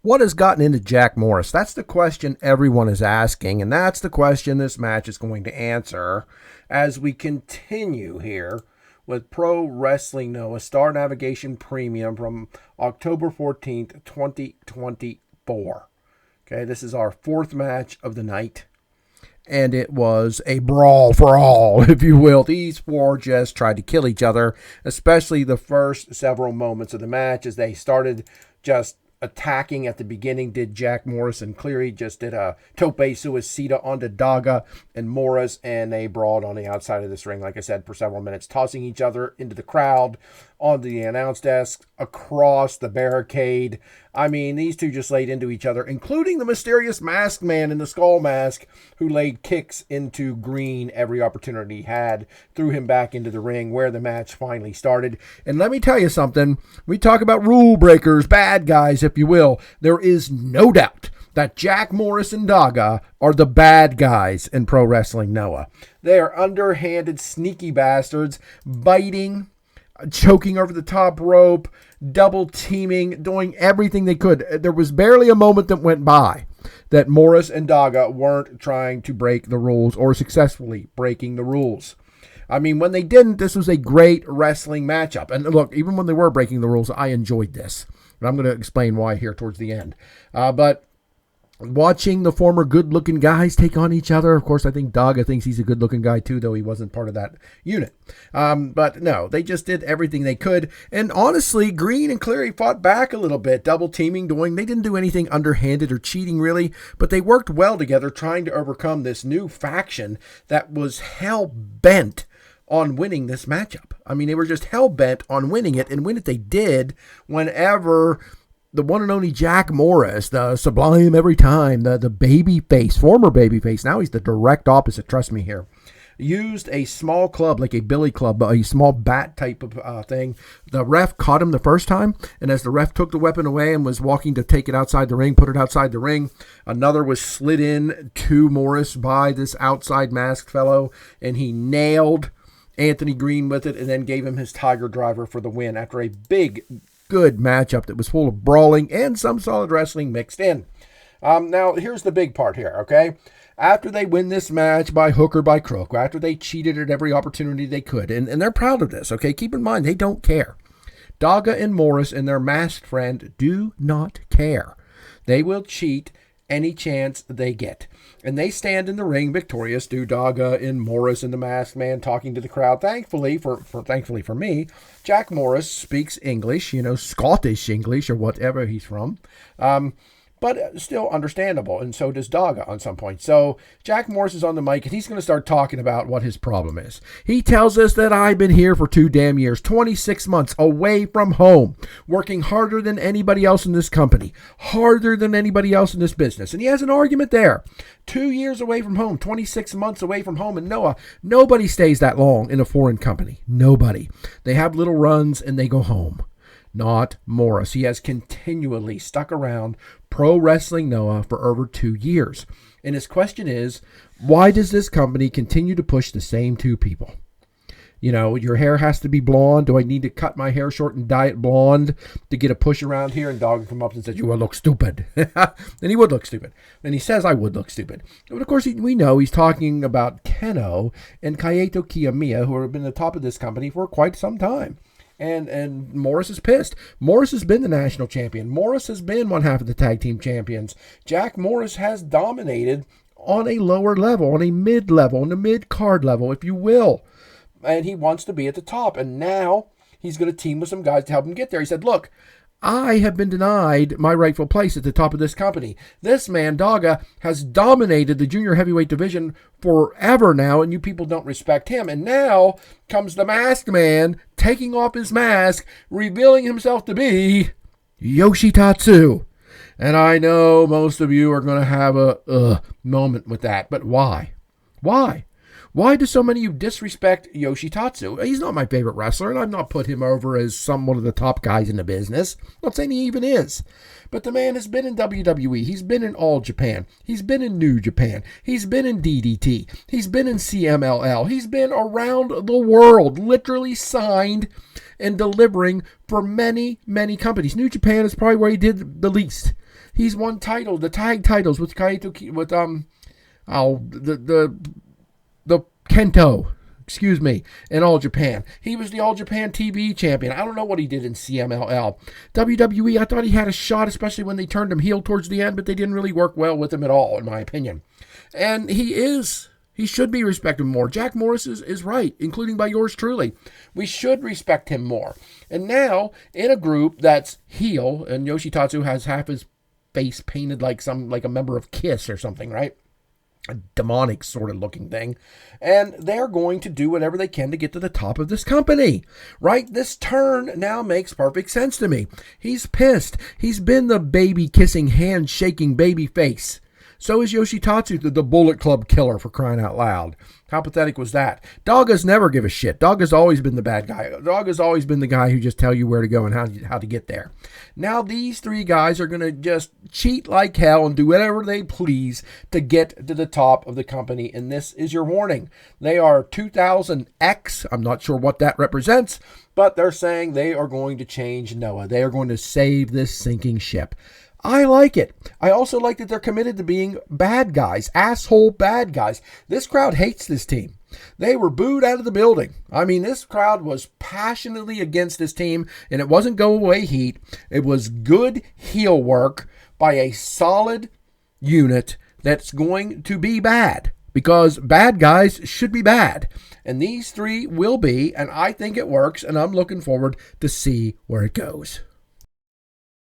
What has gotten into Jack Morris? That's the question everyone is asking, and that's the question this match is going to answer as we continue here with Pro Wrestling Noah Star Navigation Premium from October 14th, 2024. Okay, this is our fourth match of the night, and it was a brawl for all, if you will. These four just tried to kill each other, especially the first several moments of the match as they started just attacking at the beginning. Did Jack Morris and Cleary just did a tope suicida onto Daga and Morris, and they brawled on the outside of this ring, like I said, for several minutes, tossing each other into the crowd, onto the announce desk, across the barricade. I mean, these two just laid into each other, including the mysterious masked man in the skull mask who laid kicks into Greene every opportunity he had, threw him back into the ring where the match finally started. And let me tell you something, we talk about rule breakers, bad guys, if you will. There is no doubt that Jack Morris and Daga are the bad guys in Pro Wrestling Noah. They are underhanded, sneaky bastards, biting, choking over the top rope, double teaming, doing everything they could. There was barely a moment that went by that Morris and Daga weren't trying to break the rules or successfully breaking the rules. I mean, when they didn't, this was a great wrestling matchup. And look, even when they were breaking the rules, I enjoyed this. And I'm going to explain why here towards the end. But watching the former good-looking guys take on each other. Of course, I think Daga thinks he's a good-looking guy too, though he wasn't part of that unit. But no, they just did everything they could. And honestly, Greene and Cleary fought back a little bit, double-teaming, they didn't do anything underhanded or cheating, really, but they worked well together, trying to overcome this new faction that was hell-bent on winning this matchup. I mean, they were just hell-bent on winning it, and win it they did whenever the one and only Jack Morris, the sublime every time, the baby face, former baby face, now he's the direct opposite, trust me here, used a small club, like a billy club, a small bat type of thing. The ref caught him the first time, and as the ref took the weapon away and was walking to take it outside the ring, put it outside the ring, another was slid in to Morris by this outside masked fellow, and he nailed Anthony Greene with it and then gave him his Tiger Driver for the win after a big, good matchup that was full of brawling and some solid wrestling mixed in. Now, here's the big part here, okay? After they win this match by hook or by crook, after they cheated at every opportunity they could, and they're proud of this, okay? Keep in mind, they don't care. Daga and Morris and their masked friend do not care. They will cheat any chance they get. And they stand in the ring victorious, do Daga and Morris and the masked man talking to the crowd. Thankfully for me, Jack Morris speaks English, Scottish English or whatever he's from. But still understandable, and so does Daga on some point. So Jack Morris is on the mic, and he's going to start talking about what his problem is. He tells us that I've been here for 2 damn years, 26 months away from home, working harder than anybody else in this company, harder than anybody else in this business. And he has an argument there. 2 years away from home, 26 months away from home. And Noah, nobody stays that long in a foreign company. Nobody. They have little runs, and they go home. Not Morris. He has continually stuck around Pro Wrestling Noah for over 2 years. And his question is, why does this company continue to push the same 2 people? Your hair has to be blonde. Do I need to cut my hair short and dye it blonde to get a push around here? And Dog come up and says, you will look stupid. And he would look stupid. And he says, I would look stupid. But of course, we know he's talking about Keno and Kaito Kiyomiya, who have been at the top of this company for quite some time. And Morris is pissed. Morris has been the national champion. Morris has been one half of the tag team champions. Jack Morris has dominated on a lower level, on a mid-level, on a mid-card level, if you will. And he wants to be at the top. And now he's going to team with some guys to help him get there. He said, look, I have been denied my rightful place at the top of this company. This man, Daga, has dominated the junior heavyweight division forever now, and you people don't respect him. And now comes the masked man taking off his mask, revealing himself to be Yoshitatsu. And I know most of you are going to have a moment with that, but why? Why? Why do so many of you disrespect Yoshitatsu? He's not my favorite wrestler, and I've not put him over as one of the top guys in the business. I'm not saying he even is. But the man has been in WWE. He's been in All Japan. He's been in New Japan. He's been in DDT. He's been in CMLL. He's been around the world, literally signed and delivering for many, many companies. New Japan is probably where he did the least. He's won the tag titles with the Kento, in All Japan. He was the All Japan TV champion. I don't know what he did in CMLL. WWE, I thought he had a shot, especially when they turned him heel towards the end, but they didn't really work well with him at all, in my opinion. And he should be respected more. Jack Morris is right, including by yours truly. We should respect him more. And now, in a group that's heel, and Yoshitatsu has half his face painted like a member of Kiss or something, right? A demonic sort of looking thing. And they're going to do whatever they can to get to the top of this company, right? This turn now makes perfect sense to me. He's pissed. He's been the baby kissing, hand shaking baby face. So is Yoshitatsu, the Bullet Club killer, for crying out loud. How pathetic was that? Daga's never give a shit. Daga's always been the bad guy. Daga's always been the guy who just tell you where to go and how to get there. Now these three guys are going to just cheat like hell and do whatever they please to get to the top of the company. And this is your warning. They are 2000X. I'm not sure what that represents, but they're saying they are going to change Noah. They are going to save this sinking ship. I like it. I also like that they're committed to being bad guys, asshole bad guys. This crowd hates this team. They were booed out of the building. I mean, this crowd was passionately against this team, and it wasn't go away heat. It was good heel work by a solid unit that's going to be bad, because bad guys should be bad. And these three will be, and I think it works, and I'm looking forward to see where it goes.